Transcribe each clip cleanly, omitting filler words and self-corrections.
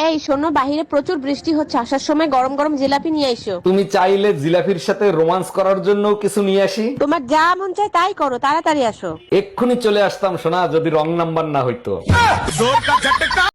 এই শোনো, বাহিরে প্রচুর বৃষ্টি হচ্ছে, আসার সময় গরম গরম জিলাপি নিয়ে এসো। তুমি চাইলে জিলাফির সাথে রোমান্স করার জন্য কিছু নিয়ে আসি। তোমার যা মন চায় তাই করো, তাড়াতাড়ি আসো। এক্ষুনি চলে আসতাম সোনা, যদি রং নাম্বার না হইতো।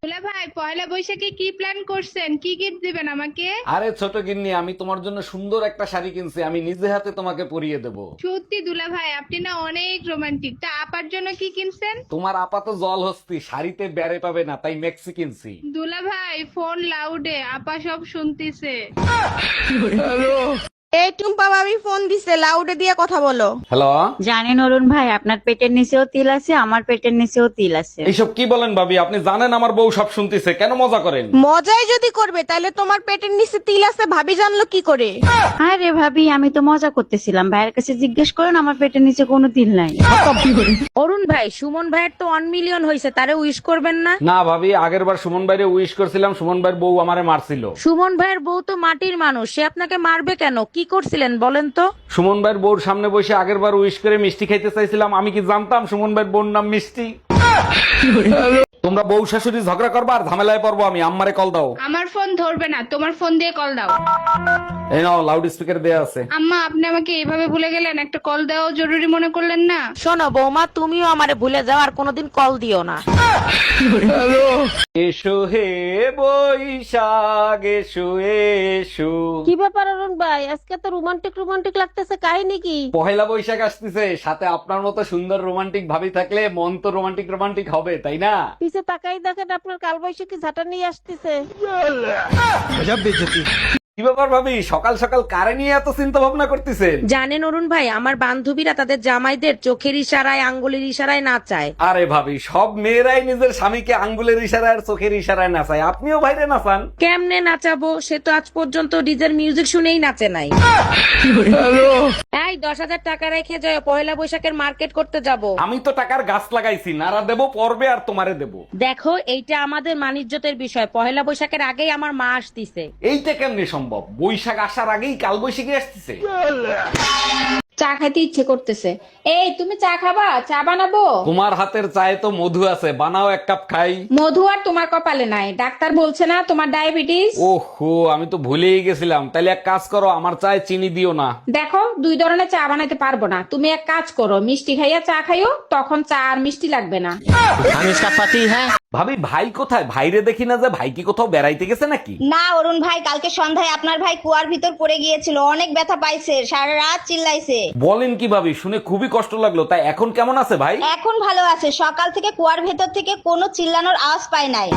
দুলা ভাই পয়লা বৈশাখে কি প্ল্যান করছেন? কি গিফট দিবেন আমাকে? আরে ছোট গিন্নি, আমি তোমার জন্য সুন্দর একটা শাড়ি কিনছি, আমি নিজে হাতে তোমাকে পরিয়ে দেব। সত্যি দুলা ভাই আপনি না অনেক রোমান্টিক। তা আপার জন্য কি কিনছেন? তোমার আপাত জল হস্তি, শাড়িতে বেড়ে পাবে না, তাই মেক্সি কিনছি। দুলা ভাই ফোন লাউডে, আপা সব শুনতিছে। এই টুম্পা ভাবি ফোন দিছে, লাউডে দিয়ে কথা বলো। হ্যালো, জানেন অরুণ ভাই, আপনার পেটের নিচেও তিল আছে, আমার পেটের নিচেও তিল আছে। এইসব কি বলেন ভাবি? আপনি জানেন আমার বউ সব শুনতেছে, কেন মজা করেন? মজাই যদি করবে তাহলে তোমার পেটের নিচে তিল আছে ভাবি জানলো কি করে? আরে ভাবি, আমি তো মজা করতেছিলাম, ভাইয়ের কাছে জিজ্ঞেস করেন, আমার পেটের নিচে কোনো তিল নাই। অরুণ ভাই, সুমন ভাইয়ের তো 1 মিলিয়ন হয়েছে, তারে উইশ করবেন না? না ভাবি, আগের বার সুমন ভাইরে উইশ করছিলাম, সুমন ভাইয়ের বউ আমারে মারছিল। সুমন ভাইয়ের বউ তো মাটির মানুষ, সে আপনাকে মারবে কেন? কি করছিলেন বলেন তো? সুমন ভাইয়ের বউর সামনে বসে আগের বার উইশ করে মিষ্টি খাইতে চাইছিলাম, আমি কি জানতাম সুমন ভাইয়ের বউর নাম মিষ্টি? তোমরা বউ শাশুড়ি ঝগড়া করবা আর ঝামেলায় পড়বো আমি। আম্মারে কল দাও। আমার ফোন ধরবে না, তোমার ফোন দিয়ে কল দাও। এই নাও, লাউড স্পিকার দেয়া আছে। আম্মা আপনি আমাকে এভাবে ভুলে গেলেন, একটা কল দেওয়া জরুরি মনে করলেন না? শোনো বৌমা, তুমিও আমারে ভুলে যাও আর কোনোদিন কল দিও না। এসো হে বৈশাখ এসো এসো। কি ব্যাপার অরুণ ভাই, আজকে তো রোমান্টিক রোমান্টিক লাগতেছে, কাহিনী কি? পহেলা বৈশাখ আসতেছে, সাথে আপনার মতো সুন্দর রোমান্টিক ভাবি থাকলে মন তো রোমান্টিক রোমান্টিক হবে, তাই না? পিছে তাকাই দেখেন, আপনার কালবৈশাখী ঝাঁটা নিয়ে আসতেছে। কি ব্যাপার ভাবি, সকাল সকাল কারে নিয়ে এত চিন্তা ভাবনা করতেছেন? জানেন অরুণ ভাই, আমার বান্ধবীরা তাদের জামাইদের চোখের ইশারায় আঙ্গুলের ইশারায় নাচায়। আরে ভাবি, সব মেয়েরাই নিজের স্বামীকে আঙ্গুলের ইশারায় আর চোখের ইশারায় নাচায়, আপনিও বাইরে নাচান। কেমনে নাচাবো? সে তো আজ পর্যন্ত ডিজের মিউজিক শুনেই নাচে নাই। এই 10,000 টাকা রেখে যাও, পয়লা বৈশাখের মার্কেট করতে যাব। আমি তো টাকার গাছ লাগাইছি, নারা দেব পর্বে আর তোমারে দেব। দেখো, এইটা আমাদের মানিজ্যতের বিষয়, পয়লা বৈশাখের আগেই আমার মা আসতিছে। এইটা কেমনে সম্ভব? বৈশাখ আসার আগেই কাল বৈশাখী আসতেছে। চা খাইতে ইচ্ছে করতেছে। এই তুমি চা খাবা? চা বানাবো? তোমার হাতের চায়ে তো মধু আছে, বানাও এক কাপ খাই। মধু আর তোমার কপালে নাই, ডাক্তার বলছে না তোমার ডায়াবেটিস। ওহো, আমি তো ভুলেই গেছিলাম। তাইলে এক কাজ করো, আমার চায়ে চিনি দিও না। দেখো, 2 ধরনের চা বানাইতে পারবো না। তুমি এক কাজ করো, মিষ্টি খাইয়া চা খাইও, তখন চা আর মিষ্টি লাগবে না। ভাবি, ভাই কোথায়? ভাইরে দেখি না যে, ভাই কি কোথাও বেড়াইতে গেছে নাকি? না অরুণ ভাই, কালকে সন্ধ্যায় আপনার ভাই কুয়ার ভিতর পড়ে গিয়েছিল, অনেক ব্যথা পাইছে, সারা রাত চিল্লাইছে। বলেন কি ভাবি, শুনে খুবই কষ্ট লাগলো। তাই এখন কেমন আছে ভাই? এখন ভালো আছে, সকাল থেকে কুয়ার ভেতর থেকে কোনো চিল্লানোর আওয়াজ পায় নাই।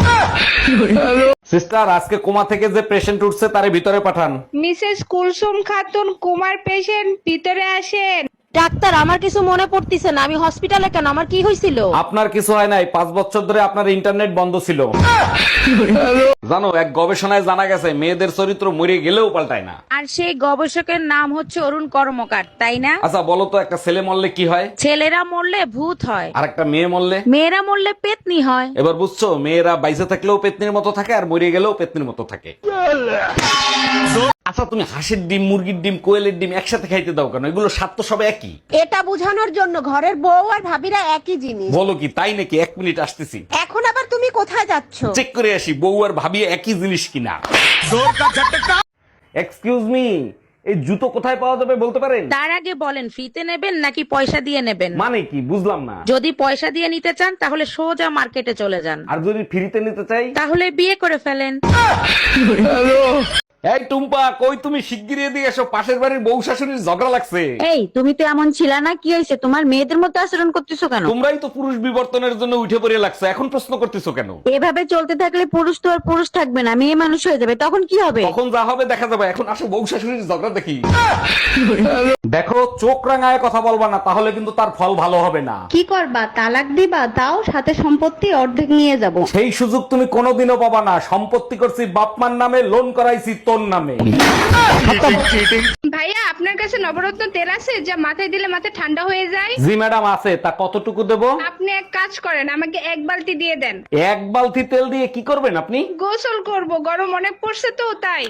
সিস্টার, আজকে কোমা থেকে যে পেশেন্ট উঠছে তারে ভিতরে পাঠান। মিসেস কুলসুম খাতুন, কুমার পেশেন্ট, ভিতরে আসেন। ডাক্তার, আমার কিছু মনে পড়তিছে না, আমি হসপিটালে কেন? আমার কি হয়েছিল? আপনার কিছু হয় নাই, 5 বছর ধরে আপনার ইন্টারনেট বন্ধ ছিল। জানো, এক গবেষণায় জানা গেছে মেয়েদের চরিত্র মরে গেলেও পাল্টায় না। আর সেই গবেষকের নাম হচ্ছে অরুণ কর্মকার, তাই না? আচ্ছা বলো তো, একটা ছেলে মরলে কি হয়? ছেলেরা মরলে ভূত হয়, আর একটা মেয়ে মরলে? মেয়েরা মরলে পেতনি হয়। এবার বুঝছো, মেয়েরা বাইসে থাকলেও পেতনির মতো থাকে আর মরে গেলেও পেতনির মতো থাকে। আচ্ছা, তুমি হাঁসের ডিম, মুরগির ডিম, কোয়েলের ডিম একসাথে খাইতে দাও কেন? এগুলো স্বাদ তো সব একই। এটা বোঝানোর জন্য ঘরের বউ আর ভাবিরা একই জিনিস। বলো কি তাই নাকি? 1 মিনিট আসতেছি, এখন আবার তুমি কোথায় যাচ্ছ? চেক করে আসি বউ আর ভাবি একই জিনিস কিনা। এক্সকিউজ মি, এই জুতো কোথায় পাওয়া যাবে বলতে পারেন? তার আগে বলেন, ফ্রিতে নেবেন নাকি পয়সা দিয়ে নেবেন? মানে কি বুঝলাম না। যদি পয়সা দিয়ে নিতে চান তাহলে সোজা মার্কেটে চলে যান, আর যদি ফ্রিতে নিতে চাই? তাহলে বিয়ে করে ফেলেন। এই টুম্পা, কই তুমি? শিগগিরই এদিকে এসো, পাশের বাড়ির বউ শাশুড়ির ঝগড়া লাগছে। এই, তুমি তো এমন ছিল না, কি হয়েছে? তোমার মেয়েদের মতো আচরণ করতেছো কেন? তোমরাই তো পুরুষ বিবর্তনের জন্য উঠে পড়ে লাগছে, এখন প্রশ্ন করতেছো কেন? এভাবে চলতে থাকলে পুরুষ তো আর পুরুষ থাকবে না, মেয়ে মানুষ হয়ে যাবে, তখন কি হবে? তখন যা হবে দেখা যাবে। এখন আসো বউ শাশুড়ির ঝগড়া দেখি। দেখো, চোখ রাঙায় কথা বলবা না, তাহলে কিন্তু তার ফল ভালো হবে না। কি করবা? তালাক দিবা? তাও সাথে সম্পত্তি অর্ধেক নিয়ে যাব। সেই সুযোগ তুমি কোনোদিনও পাবা না। সম্পত্তি করছি বাপমার নামে, লোন করাইছি তোর নামে। ভাইয়া আপনার কাছে নবরত্ন তেল আছে যা মাথায় দিলে মাথা ঠান্ডা হয়ে যায়? জি ম্যাডাম আছে, তা কতটুকু দেবো? আপনি এক কাজ করেন, আমাকে 1 বালতি দিয়ে দেন। 1 বালতি তেল দিয়ে কি করবেন আপনি? গোসল করব, গরম অনেক পড়ছে তো তাই।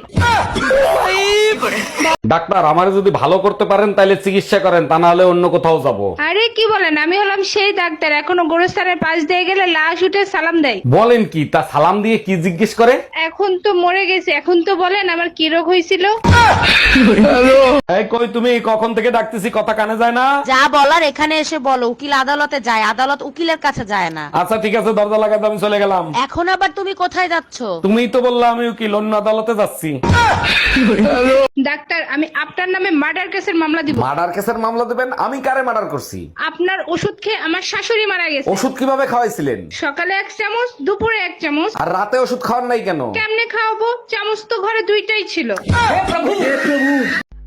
ডাক্তার, আমারে যদি ভালো করতে পারেন তাহলে চিকিৎসা করেন, তা না হলে অন্য কোথাও যাব। আরে কি বলেন, আমি হলাম সেই ডাক্তার এখনো গোরস্থানের পাশ দিয়ে গেলে লাশ উঠে সালাম দেয়। বলেন কি? তা সালাম দিয়ে কি জিজ্ঞেস করে? এখন তো মরে গেছে, এখন তো বলেন আমার কি রোগ হয়েছিল। এই কই তুমি? কখন থেকে ডাকতেছি, কথা কানে যায় না? যা বলার এখানে এসে বলো। উকিল আদালতে যায়, আদালত উকিলের কাছে যায় না। আচ্ছা ঠিক আছে, দরজা লাগাতে আমি চলে গেলাম। এখন আবার তুমি কোথায় যাচ্ছ? তুমিই তো বললা আমি উকিল, অন্য আদালতে যাচ্ছি। ডাক্তার, আমি আপনার নামে মার্ডার কেসের মামলা দিব। মার্ডার কেসের মামলা দেবেন? আমি কারে মার্ডার করছি? আপনার ওষুধ খেয়ে আমার শাশুড়ি মারা গেছে। ওষুধ কিভাবে খাওয়াইছিলেন? সকালে 1 চামচ, দুপুরে 1 চামচ। আর রাতে ওষুধ খাওয়ার নাই কেন? কেমনে খাওয়াবো, চামচ তো ঘরে 2টাই ছিল।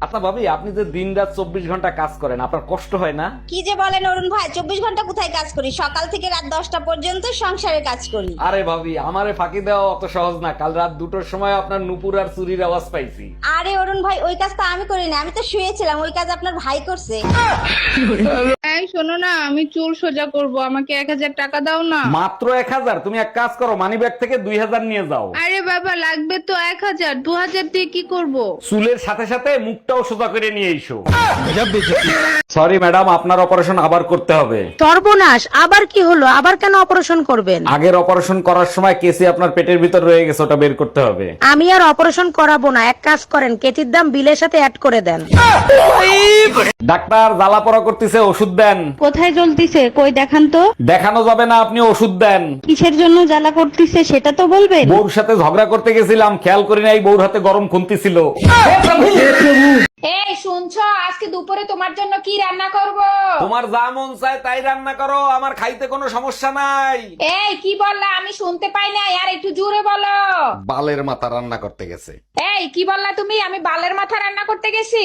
আচ্ছা ভাবি, আপনি যে দিন রাত 24 ঘন্টা কাজ করেন, আপনার কষ্ট হয় না? কি যে বলেন অরুণ ভাই, 24 ঘন্টা কোথায় কাজ করি? সকাল থেকে রাত 10টা পর্যন্ত সংসারে কাজ করি। আরে ভাবি, আমারে ফাঁকি দেওয়া অত সহজ না। কাল রাত 2টোর সময় আপনার নুপুর আর চুরির আওয়াজ পাইছি। আরে অরুণ ভাই, ওই কাজটা আমি করি না, আমি তো শুয়েছিলাম, ওই কাজ আপনার ভাই করছে। এই শোনো না, আমি চুল সোজা করব, আমাকে 1000 টাকা দাও না। মাত্র 1000? তুমি এক কাজ করো, মানি ব্যাগ থেকে 2000 নিয়ে যাও। আরে বাবা, লাগবে তো 1000, 2000 দিয়ে কি করব? চুলের সাথে সাথে মুখটাও সোজা করে নিয়ে এসো। সরি ম্যাডাম, আপনার অপারেশন আবার করতে হবে। সর্বনাশ, আবার কি হলো? আবার কেন অপারেশন করবেন? আগের অপারেশন করার সময় কেসি আপনার পেটের ভিতর রয়ে গেছে, ওটা বের করতে হবে। আমি আর অপারেশন করাবো না, এক কাজ করেন, কেচির দাম বিলের সাথে অ্যাড করে দেন। ডাক্তার, জ্বালা পড়া করতেছে, ওষুধ দেন। কোথায় জ্বলতিছে কই দেখান তো? দেখানো যাবে না, আপনি ওষুধ দেন। কিসের জন্য জ্বালা করতিছে সেটা তো বলবেন। বউর সাথে ঝগড়া করতে গেছিলাম, খেয়াল করি নাই বউর হাতে গরম খুন্তি ছিল। এই শুনছো, আজকে দুপুরে তোমার জন্য কি রান্না করব? তোমার যা মন চায় তাই রান্না করো, আমার খাইতে কোনো সমস্যা নাই। এই কি বললা, আমি শুনতে পাই না, আর একটু জোরে বলো। বালের মাথা রান্না করতে গেছে। এই কি বললা তুমি? আমি বালের মাথা রান্না করতে গেছি?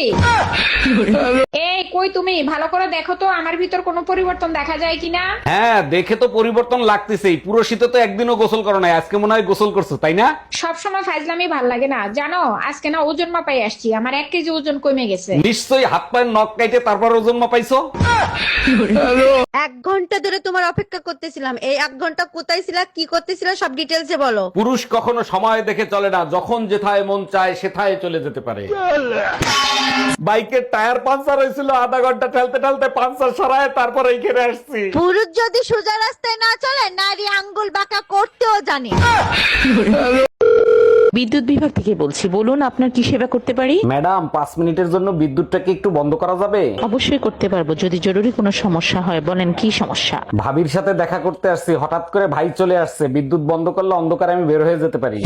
এই কই তুমি, ভালো করে দেখো তো আমার ভিতর কোনো পরিবর্তন দেখা যায় কিনা। হ্যাঁ, দেখে তো পরিবর্তন লাগতেছেই। পুরো শীতে তো একদিনও গোসল করো নাই, আজকে মনে হয় গোসল করছো, তাই না? সব সময় ফাইজলামি ভাল লাগে না, জানো আজকে না ওজন মাপাই আসছি, আমার 1 কেজি ওজন কমে গেছে। নিশ্চয়ই হাত পায়ের নখ কাইটে তারপর ওজন মাপাইছো। 1 ঘন্টা ধরে তোমার অপেক্ষা করতেছিলাম। এই 1 ঘন্টা কোথায় ছিলা, কি করতেছিলা, সব ডিটেলসে বলো। পুরুষ কখনো সময় দেখে চলে না, যখন যেথায় মন চায় সেথায় চলে যেতে পারে। বাইকের টায়ার পাঞ্চার হয়েছিল, আধা ঘন্টা ঠেলতে ঠেলতে পাঞ্চার সরায় তারপর এইখানে আসছি। পুরুষ যদি সোজা রাস্তায় না চলে, নারী আঙ্গুল বাঁকা করতেও জানে। বিদ্যুৎ বিভাগ থেকে বলছি, বলুন আপনার কি সেবা করতে পারি? ম্যাডাম, 5 মিনিটের জন্য বিদ্যুৎটাকে একটু বন্ধ করা যাবে? অবশ্যই করতে পারবো, যদি জরুরি কোনো সমস্যা হয়। বলেন কি সমস্যা? ভাবির সাথে দেখা করতে আসছি, হঠাৎ করে ভাই চলে আসছে। বিদ্যুৎ বন্ধ করলে অন্ধকারে আমি বের হয়ে যেতে পারি।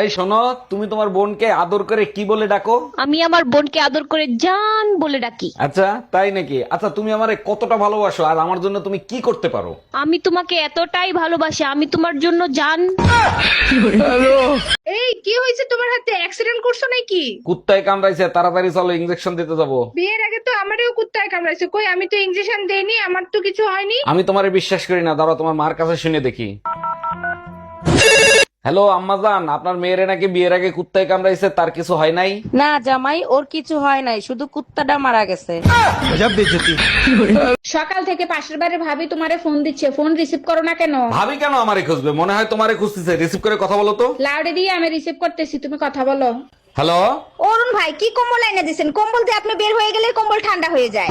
এই শোনো, তুমি তোমার বোনকে আদর করে কি বলে ডাকো? আমি আমার বোনকে আদর করে জান বলে ডাকি। আচ্ছা তাই নাকি? আচ্ছা, তুমি আমারে কতটা ভালোবাসো আর আমার জন্য তুমি কি করতে পারো? আমি তোমাকে এতটাই ভালোবাসি, আমি তোমার জন্য জান। এই কি হয়েছে তোমার হাতে, অ্যাক্সিডেন্ট করছো নাকি? কুত্তায় কামড়াইছে, তাড়াতাড়ি চলো, ইনজেকশন দিতে যাবো। বিয়ের আগে তো আমারও কুত্তায় কামড়াইছে, কই আমি তো ইনজেকশন দেইনি, আমার তো কিছু হয়নি। আমি তোমারে বিশ্বাস করি না, দাঁড়াও তোমার মার কাছে শুনে দেখি। হ্যালো আম্মাজান, আপনার মেয়েরে নাকি বিয়ের আগে কুত্তায় কামড়াইছে, তার কিছু হয় নাই? না জামাই, ওর কিছু হয় নাই, শুধু কুত্তাটা মারা গেছে। সকাল থেকে পাশের বাড়ির ভাবি তোমারে ফোন দিচ্ছে, ফোন রিসিভ করো না কেন? ভাবি কেন আমারে খুঁজবে? মনে হয় তোমারে খুঁজতেছে। রিসিভ করে কথা বলো তো। লাউডে দিয়ে আমি রিসিভ করতেছি, তুমি কথা বলো। হ্যালো অরুণ ভাই, কি কম্বল এনে দিছেন? কম্বল দিয়ে আপনি বের হয়ে গেলে কম্বল ঠান্ডা হয়ে যায়।